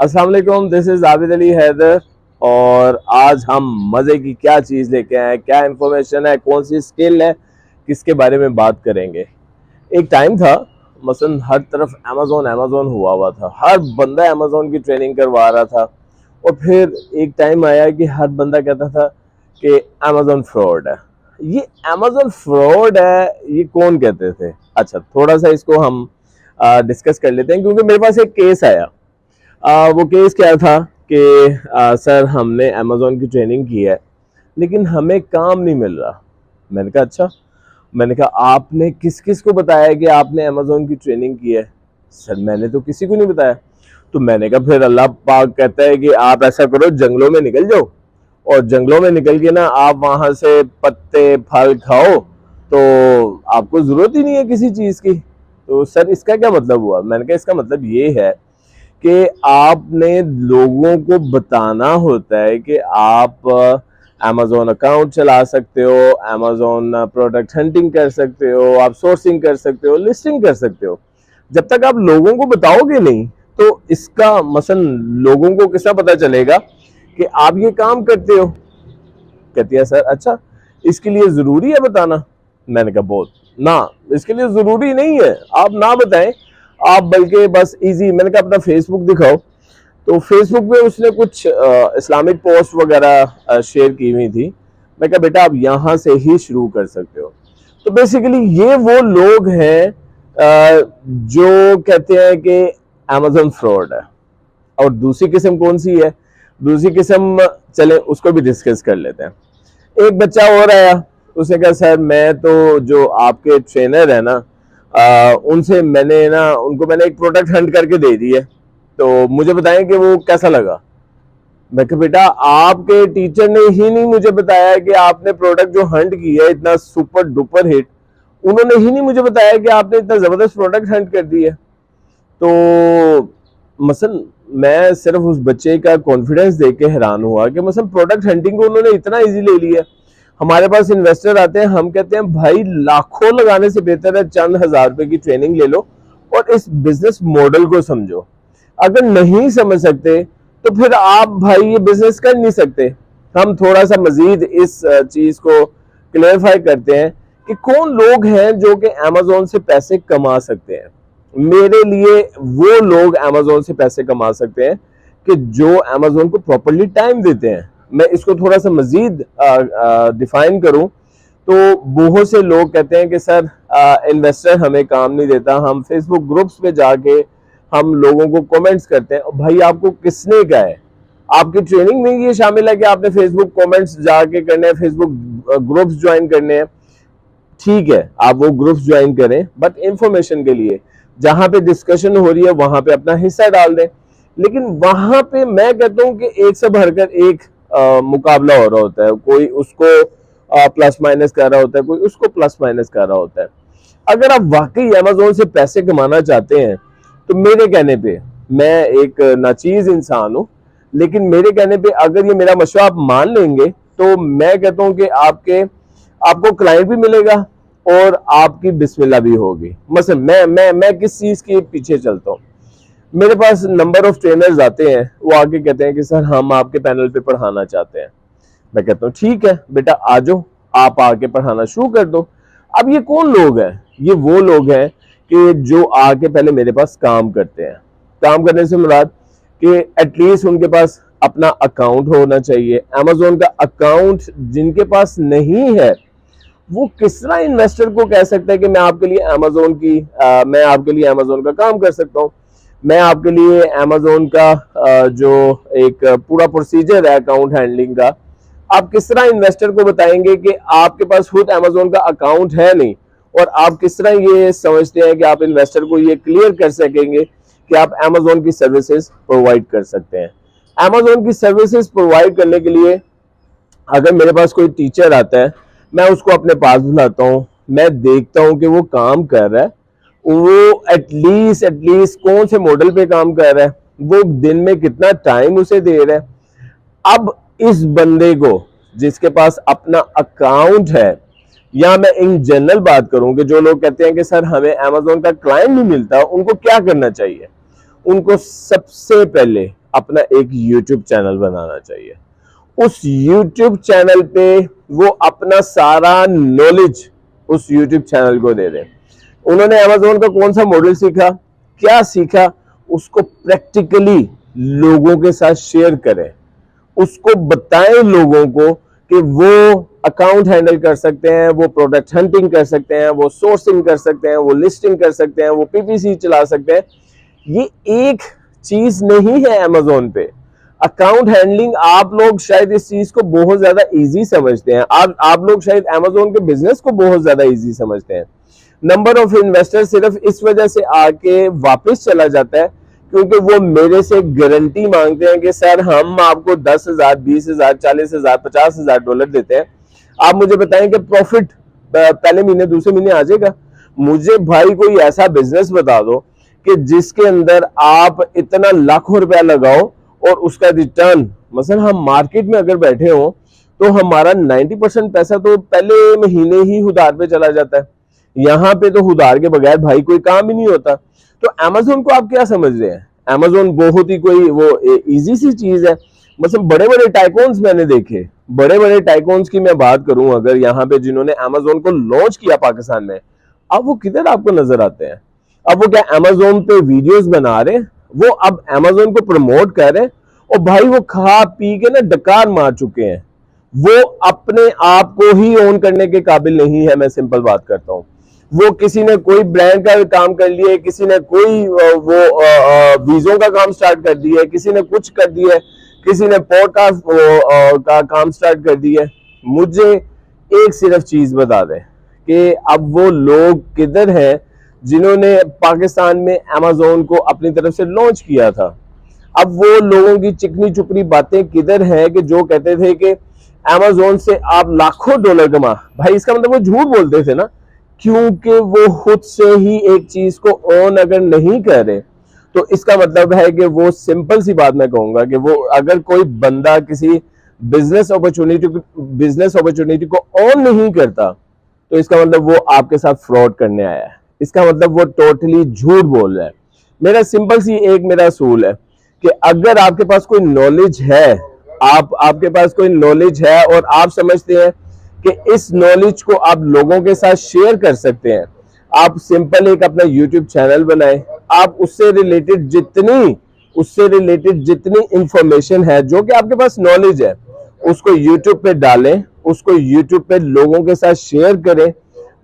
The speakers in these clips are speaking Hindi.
अस्सलाम वालेकुम, दिस इज आबिद अली हैदर। और आज हम मज़े की क्या चीज़ लेके आए, क्या इंफॉर्मेशन है, कौन सी स्किल है, किसके बारे में बात करेंगे। एक टाइम था, मसलन हर तरफ अमेजोन अमेजोन हुआ हुआ था, हर बंदा अमेजोन की ट्रेनिंग करवा रहा था। और फिर एक टाइम आया कि हर बंदा कहता था कि अमेजोन फ्रॉड है। ये अमेजोन फ्रॉड है, ये कौन कहते थे? अच्छा, थोड़ा सा इसको हम डिस्कस कर लेते हैं, क्योंकि मेरे पास एक केस आया। वो केस क्या था कि सर, हमने अमेजोन की ट्रेनिंग की है लेकिन हमें काम नहीं मिल रहा। मैंने कहा अच्छा। मैंने कहा आपने किस किस को बताया कि आपने अमेजोन की ट्रेनिंग की है? सर, मैंने तो किसी को नहीं बताया। तो मैंने कहा फिर अल्लाह पाक कहता है कि आप ऐसा करो, जंगलों में निकल जाओ और जंगलों में निकल के ना आप वहां से पत्ते फल खाओ, तो आपको जरूरत ही नहीं है किसी चीज की। तो सर, इसका क्या मतलब हुआ? मैंने कहा इसका मतलब ये है कि आपने लोगों को बताना होता है कि आप अमेजोन अकाउंट चला सकते हो, अमेजोन प्रोडक्ट हंटिंग कर सकते हो, आप सोर्सिंग कर सकते हो, लिस्टिंग कर सकते हो। जब तक आप लोगों को बताओगे नहीं तो इसका मसलन लोगों को कितना पता चलेगा कि आप ये काम करते हो? कहती है सर अच्छा, इसके लिए जरूरी है बताना? मैंने कहा बहुत ना, इसके लिए जरूरी नहीं है आप ना बताएं, आप बल्कि बस इजी। मैंने कहा अपना फेसबुक दिखाओ। तो फेसबुक पे उसने कुछ इस्लामिक पोस्ट वगैरह शेयर की हुई थी। मैं कहा बेटा आप यहाँ से ही शुरू कर सकते हो। तो बेसिकली ये वो लोग हैं जो कहते हैं कि अमेजोन फ्रॉड है। और दूसरी किस्म कौन सी है? दूसरी किस्म चले उसको भी डिस्कस कर लेते हैं। एक बच्चा और आया, उसने कहा सर मैं तो जो आपके ट्रेनर है ना, उनसे मैंने ना उनको मैंने एक प्रोडक्ट हंट करके दे दी है, तो मुझे बताएं कि वो कैसा लगा। मैं कहा बेटा आपके टीचर ने ही नहीं मुझे बताया कि आपने प्रोडक्ट जो हंट किया है इतना सुपर डुपर हिट, उन्होंने ही नहीं मुझे बताया कि आपने इतना जबरदस्त प्रोडक्ट हंट कर दिया। तो मसल मैं सिर्फ उस बच्चे का कॉन्फिडेंस देख के हैरान हुआ कि मसल प्रोडक्ट हंटिंग को उन्होंने इतना इजी ले लिया। हमारे पास इन्वेस्टर आते हैं, हम कहते हैं भाई लाखों लगाने से बेहतर है चंद हजार रुपए की ट्रेनिंग ले लो और इस बिजनेस मॉडल को समझो। अगर नहीं समझ सकते तो फिर आप भाई ये बिजनेस कर नहीं सकते। हम थोड़ा सा मजीद इस चीज को क्लेरिफाई करते हैं कि कौन लोग हैं जो कि अमेजोन से पैसे कमा सकते हैं। मेरे लिए वो लोग अमेजोन से पैसे कमा सकते हैं कि जो अमेजोन को प्रॉपरली टाइम देते हैं। मैं इसको थोड़ा सा मजीद डिफाइन करूं तो बहुत से लोग कहते हैं कि सर इन्वेस्टर हमें काम नहीं देता, हम फेसबुक ग्रुप्स पे जाके हम लोगों को कमेंट्स करते हैं। भाई आपको किसने कहा है? आपकी ट्रेनिंग में ये शामिल है कि आपने फेसबुक कमेंट्स जाके करने हैं, फेसबुक ग्रुप्स ज्वाइन करने हैं? ठीक है, आप वो ग्रुप्स ज्वाइन करें, बट इंफॉर्मेशन के लिए जहां पे डिस्कशन हो रही है वहां पे अपना हिस्सा डाल दें। लेकिन वहां पे मैं कहता हूं कि एक से भरकर एक मुकाबला हो रहा होता है। कोई उसको प्लस माइनस कर रहा होता है, कोई उसको प्लस माइनस कर रहा होता है। अगर आप वाकई अमेजोन से पैसे कमाना चाहते हैं तो मेरे कहने पे, मैं एक नाचीज इंसान हूं, लेकिन मेरे कहने पे अगर ये मेरा मशवरा आप मान लेंगे तो मैं कहता हूं कि आपको क्लाइंट भी मिलेगा और आपकी बिस्मिल्लाह भी होगी। मसलन मैं किस चीज के पीछे चलता हूँ? मेरे पास नंबर ऑफ ट्रेनर्स आते हैं, वो आके कहते हैं कि सर हम आपके पैनल पे पढ़ाना चाहते हैं। मैं कहता हूँ ठीक है बेटा आ जाओ, आप आके पढ़ाना शुरू कर दो। अब ये कौन लोग हैं? ये वो लोग हैं कि जो आके पहले मेरे पास काम करते हैं। काम करने से मुराद कि एटलीस्ट उनके पास अपना अकाउंट होना चाहिए। अमेजोन का अकाउंट जिनके पास नहीं है वो किस तरह इन्वेस्टर को कह सकता है कि मैं आपके लिए अमेजोन का काम कर सकता हूं, मैं आपके लिए अमेजोन का जो एक पूरा प्रोसीजर है अकाउंट हैंडलिंग का, आप किस तरह इन्वेस्टर को बताएंगे कि आपके पास खुद अमेजोन का अकाउंट है नहीं? और आप किस तरह ये समझते हैं कि आप इन्वेस्टर को ये क्लियर कर सकेंगे कि आप अमेजोन की सर्विसेज प्रोवाइड कर सकते हैं? अमेजोन की सर्विसेज प्रोवाइड करने के लिए अगर मेरे पास कोई टीचर आता है, मैं उसको अपने पास बुलाता हूँ, मैं देखता हूँ कि वो काम कर रहा है, वो एटलीस्ट कौन से मॉडल पे काम कर रहा है, वो दिन में कितना टाइम उसे दे रहा है। अब इस बंदे को जिसके पास अपना अकाउंट है, या मैं इन जनरल बात करूं कि जो लोग कहते हैं कि सर हमें अमेजोन का क्लाइंट नहीं मिलता, उनको क्या करना चाहिए? उनको सबसे पहले अपना एक YouTube चैनल बनाना चाहिए। उस YouTube चैनल पे वो अपना सारा नॉलेज उस YouTube चैनल को दे दें। उन्होंने Amazon का कौन सा मॉडल सीखा, क्या सीखा, उसको प्रैक्टिकली लोगों के साथ शेयर करें, उसको बताएं लोगों को कि वो अकाउंट हैंडल कर सकते हैं, वो प्रोडक्ट हंटिंग कर सकते हैं, वो सोर्सिंग कर सकते हैं, वो लिस्टिंग कर सकते हैं, वो PPC चला सकते हैं। ये एक चीज नहीं है Amazon पे। अकाउंट हैंडलिंग आप लोग शायद इस चीज को बहुत ज्यादा इजी समझते हैं, आप लोग शायद Amazon के बिजनेस को बहुत ज्यादा इजी समझते हैं। नंबर ऑफ इन्वेस्टर सिर्फ इस वजह से आके वापस चला जाता है क्योंकि वो मेरे से गारंटी मांगते हैं कि सर हम आपको 10,000, 20,000, 40,000, $50,000 देते हैं, आप मुझे बताएं कि प्रॉफिट पहले महीने दूसरे महीने आ जाएगा। मुझे भाई कोई ऐसा बिजनेस बता दो कि जिसके अंदर आप इतना लाखों रुपया लगाओ और उसका रिटर्न, मसलन हम मार्केट में अगर बैठे हो तो हमारा 90% पैसा तो पहले महीने ही उधार पे चला जाता है। यहाँ पे तो उधार के बगैर भाई कोई काम ही नहीं होता। तो Amazon को आप क्या समझ रहे हैं? Amazon बहुत ही कोई वो इजी सी चीज है। मतलब बड़े बड़े टाइकॉन्स मैंने देखे, बड़े बड़े टाइकॉन्स की मैं बात करूं अगर यहाँ पे जिन्होंने Amazon को लॉन्च किया पाकिस्तान में, अब वो किधर आपको नजर आते हैं? अब वो क्या Amazon पे वीडियोस बना रहे, वो अब Amazon को प्रमोट कर रहे, और भाई वो खा पी के ना डकार मार चुके हैं। वो अपने आप को ही ओन करने के काबिल नहीं है। मैं सिंपल बात करता हूँ, वो किसी ने कोई ब्रांड का काम कर लिया, किसी ने कोई वो वीजों का काम स्टार्ट कर दिया, किसी ने कुछ कर दिया, किसी ने पॉडकास्ट का काम स्टार्ट कर दिया। मुझे एक सिर्फ चीज बता दे कि अब वो लोग किधर हैं जिन्होंने पाकिस्तान में Amazon को अपनी तरफ से लॉन्च किया था। अब वो लोगों की चिकनी चुपड़ी बातें किधर हैं कि जो कहते थे कि Amazon से आप लाखों डॉलर कमा, भाई इसका मतलब वो झूठ बोलते थे ना, क्योंकि वो खुद से ही एक चीज को ऑन अगर नहीं कर रहे तो इसका मतलब है कि वो, सिंपल सी बात मैं कहूंगा कि वो अगर कोई बंदा किसी बिजनेस अपॉर्चुनिटी को ऑन नहीं करता तो इसका मतलब वो आपके साथ फ्रॉड करने आया है, इसका मतलब वो टोटली झूठ बोल रहा है। मेरा सिंपल सी एक मेरा असूल है कि अगर आपके पास कोई नॉलेज है, आपके पास कोई नॉलेज है और आप समझते हैं कि इस नॉलेज को आप लोगों के साथ शेयर कर सकते हैं, आप सिंपल एक अपना YouTube चैनल बनाएं, आप उससे रिलेटेड जितनी इंफॉर्मेशन है जो कि आपके पास नॉलेज है उसको YouTube पे डालें, उसको YouTube पे लोगों के साथ शेयर करें।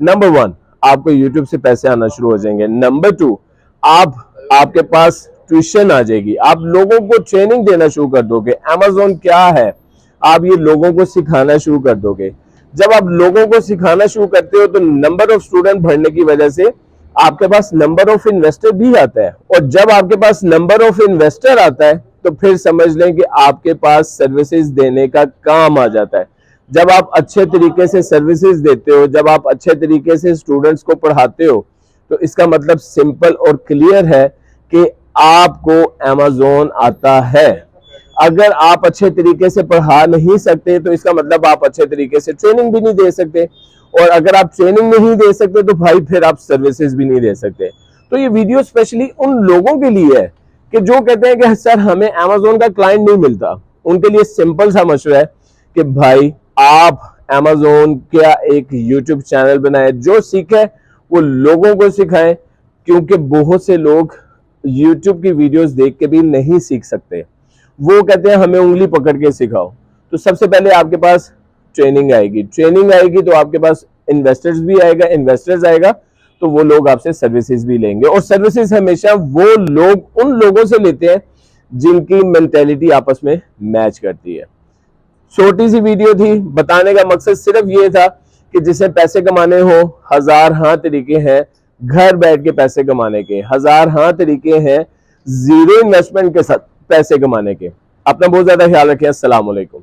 नंबर 1, आपको YouTube से पैसे आना शुरू हो जाएंगे। नंबर 2, आपके पास ट्यूशन आ जाएगी, आप लोगों को ट्रेनिंग देना शुरू कर दोगे। Amazon क्या है आप ये लोगों को सिखाना शुरू कर दोगे। जब आप लोगों को सिखाना शुरू करते हो तो नंबर ऑफ स्टूडेंट बढ़ने की वजह से आपके पास नंबर ऑफ इन्वेस्टर भी आता है, और जब आपके पास नंबर ऑफ इन्वेस्टर आता है तो फिर समझ लें कि आपके पास सर्विसेज देने का काम आ जाता है। जब आप अच्छे तरीके से सर्विसेज देते हो, जब आप अच्छे तरीके से स्टूडेंट्स को पढ़ाते हो, तो इसका मतलब सिंपल और क्लियर है कि आपको Amazon आता है। अगर आप अच्छे तरीके से पढ़ा नहीं सकते तो इसका मतलब आप अच्छे तरीके से ट्रेनिंग भी नहीं दे सकते, और अगर आप ट्रेनिंग नहीं दे सकते तो भाई फिर आप सर्विसेज भी नहीं दे सकते। तो ये वीडियो स्पेशली उन लोगों के लिए है कि जो कहते हैं कि सर हमें Amazon का क्लाइंट नहीं मिलता। उनके लिए सिंपल सा मशवरा है कि भाई आप Amazon का एक YouTube चैनल बनाए, जो सीखे वो लोगों को सिखाएं, क्योंकि बहुत से लोग YouTube की वीडियोस देख के भी नहीं सीख सकते। वो कहते हैं हमें उंगली पकड़ के सिखाओ। तो सबसे पहले आपके पास ट्रेनिंग आएगी तो आपके पास इन्वेस्टर्स आएगा तो वो लोग आपसे सर्विसेज भी लेंगे, और सर्विसेज हमेशा वो लोग उन लोगों से लेते हैं जिनकी मेंटेलिटी आपस में मैच करती है। छोटी सी वीडियो थी, बताने का मकसद सिर्फ ये था कि जिसे पैसे कमाने हो, हजार हाँ तरीके हैं घर बैठ के पैसे कमाने के, हजार हाँ तरीके हैं जीरो इन्वेस्टमेंट के साथ पैसे कमाने के। अपना बहुत ज्यादा ख्याल रखें। अस्सलाम वालेकुम।